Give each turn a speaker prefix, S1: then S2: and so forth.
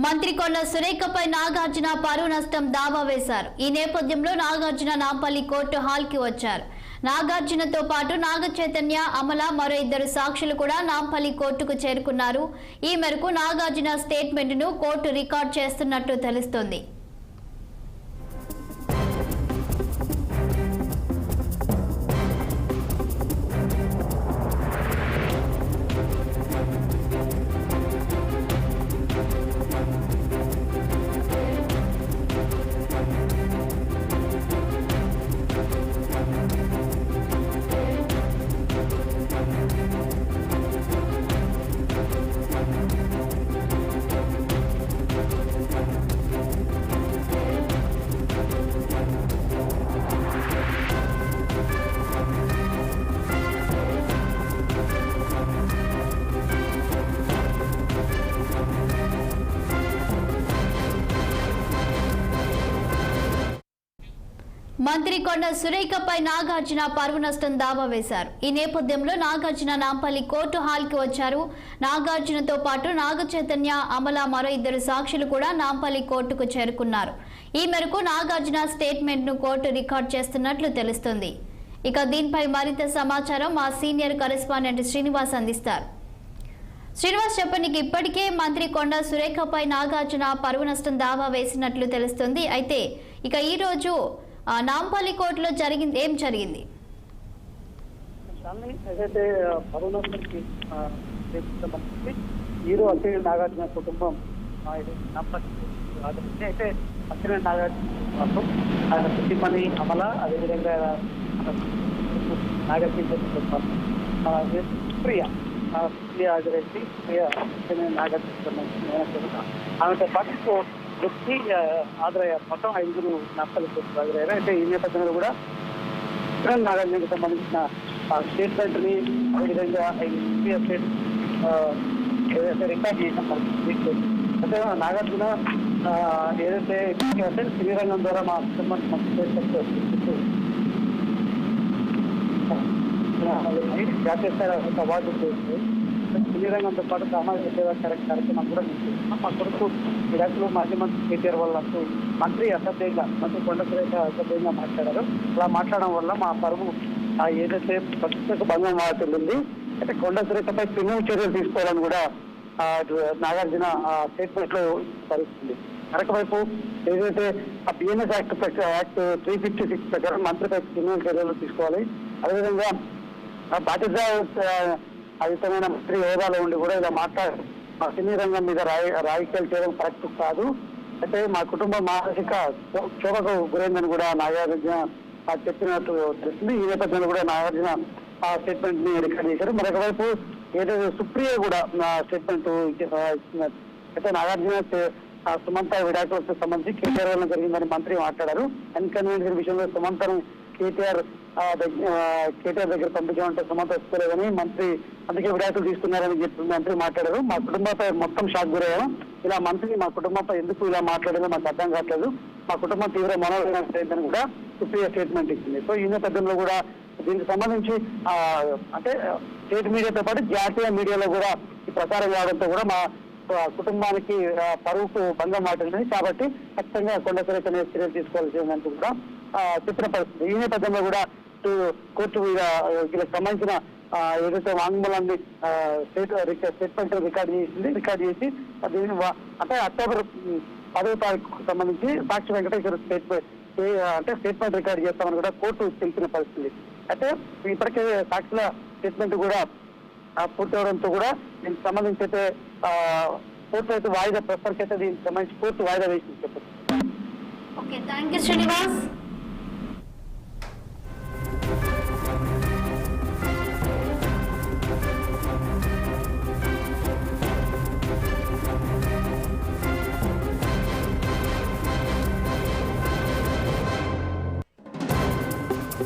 S1: మంత్రి కొండ సురేఖపై నాగార్జున పరువు నష్టం దావా వేశారు. ఈ నేపథ్యంలో నాగార్జున నాంపల్లి కోర్టు హాల్కి వచ్చారు. నాగార్జునతో పాటు నాగ చైతన్య, అమల మరో ఇద్దరు సాక్షులు కూడా నాంపల్లి కోర్టుకు చేరుకున్నారు. ఈ మేరకు నాగార్జున స్టేట్మెంట్ ను కోర్టు రికార్డ్ చేస్తున్నట్టు తెలుస్తోంది. మంత్రి కొండ సురేఖపై నాగార్జున పరువు నష్టం దావా వేశారు. ఈ నేపథ్యంలో నాగార్జున నాంపల్లి కోర్టు హాల్కి వచ్చారు. నాగార్జునతో పాటు నాగ చైతన్య, అమల మరో ఇద్దరు సాక్షులు కూడా నాంపల్లి కోర్టుకు చేరుకున్నారు. ఈ మేరకు నాగార్జున స్టేట్మెంట్ ను కోర్టు రికార్డ్ చేస్తున్నట్లు తెలుస్తుంది. ఇక దీనిపై మరింత సమాచారం మా సీనియర్ కరెస్పాండెంట్ శ్రీనివాస్ అందిస్తారు. శ్రీనివాస్, చెప్పండి. ఇప్పటికే మంత్రి కొండ సురేఖపై నాగార్జున పరువు నష్టం దావా వేసినట్లు తెలుస్తుంది. అయితే ఇక ఈ రోజు నాంపల్లి కోర్టులో ఏం జరిగింది?
S2: ఏదైతే హీరో అక్కినేని నాగార్జున కుటుంబం అయితే అక్కినేని నాగార్జున ఆయన పుట్టిమణి అమల, అదేవిధంగా నాగార్జున ప్రియ హాజరైంది. ప్రియ అక్కినేని నాగార్జున ఆమెతో పాటు వ్యక్తి హాజరయ్యారు. మొత్తం 5 నాంపల్లి కోర్టు హాజరయ్యారు. అయితే ఈ నేపథ్యంలో కూడా నాగార్జునకు సంబంధించిన స్టేట్మెంట్ ని అదేవిధంగా ఏదైతే రికార్డ్ చేసిన పరిస్థితి. అంటే నాగార్జున ఏదైతే సినీ రంగం ద్వారా మా కుటుంబానికి జాతీయ స్థాయి అవార్డు చేసింది. సినీ రంగంతో పాటు సామాజిక సేవా కార్యక్రమం కూడా మా కొడుకు విడాకులు మాజీ మంత్రి కేటీఆర్ వాళ్ళంటూ మంత్రి కొండ సురేఖ అసభ్యంగా మాట్లాడారు. అలా మాట్లాడడం వల్ల మా పరువు ఏదైతే ప్రతిష్టకు భంగం అవుతుంది. అయితే కొండ సురేఖపై క్రిమినల్ చర్యలు తీసుకోవాలని కూడా నాగార్జున స్టేట్మెంట్ లో పరిస్థితుంది. మరొకవైపు ఏదైతే ఆ బిఎన్ఎస్ యాక్ట్ 356 ప్రకారం మంత్రిపై క్రిమినల్ చర్యలు తీసుకోవాలి. అదేవిధంగా బాధ్యతాయుతమైన మంత్రి హోదాలో ఉండి కూడా ఇలా మాట్లాడి మా సినీ రంగం మీద రాజకీయాలు చేయడం కరెక్ట్ కాదు. అయితే మా కుటుంబం మానసిక క్షోభకు గురైందని కూడా నాగార్జున చెప్పినట్టు తెలుస్తుంది. ఈ నేపథ్యంలో కూడా నాగార్జున ఆ స్టేట్మెంట్ ని రికార్డ్ చేశారు. మరొకవైపు ఏదైతే సుప్రియ కూడా స్టేట్మెంట్ ఇస్తున్నారు. అయితే నాగార్జున సుమంత విడాకులకు సంబంధించి కేటీఆర్ వల్ల జరిగిందని మంత్రి మాట్లాడారు. ఇన్కన్వీనియన్స్ విషయంలో సుమంతను కేటీఆర్ దగ్గర పంపించామంటే సుమంత ఒప్పుకోలేదని మంత్రి అందుకే విడాకులు తీసుకున్నారని చెప్పి మంత్రి మాట్లాడారు. మా కుటుంబంపై మొత్తం షాక్ గురయ్యాము. ఇలా మంత్రి మా కుటుంబంపై ఎందుకు ఇలా మాట్లాడారో మాకు అర్థం కావట్లేదు. మా కుటుంబం తీవ్ర మనోవేదన కూడా సుప్రియ స్టేట్మెంట్ ఇచ్చింది. సో ఈ నేపథ్యంలో కూడా దీనికి సంబంధించి అంటే స్టేట్ మీడియాతో పాటు జాతీయ మీడియాలో కూడా ఈ ప్రచారం కావడంతో కూడా మా కుటుంబానికి పరువుకు భంగం వాటింది. కాబట్టి ఖచ్చితంగా కొండ సురేఖ చర్యలు తీసుకోవాల్సిందంటూ కూడా చెప్పిన పరిస్థితి. ఈ నేపథ్యంలో కూడా కోర్టు వీళ్ళకి సంబంధించిన ఏదైతే వాంగ్మూలాన్ని స్టేట్మెంట్ రికార్డ్ చేసి దీన్ని అంటే అక్టోబర్ 10వ తారీఖుకు సంబంధించి సాక్షి వెంకటేశ్వర స్టేట్మెంట్ రికార్డ్ చేస్తామని కూడా కోర్టు తెలిపిన పరిస్థితి. అయితే ఇప్పటికే సాక్షుల స్టేట్మెంట్ కూడా పూర్తవడంతో కూడా దీనికి సంబంధించి అయితే కోర్టు అయితే వాయిదా ప్రస్తుతానికి అయితే దీనికి సంబంధించి కోర్టు వాయిదా వేసింది చెప్పచ్చు.
S1: Okay, thank you Srinivas.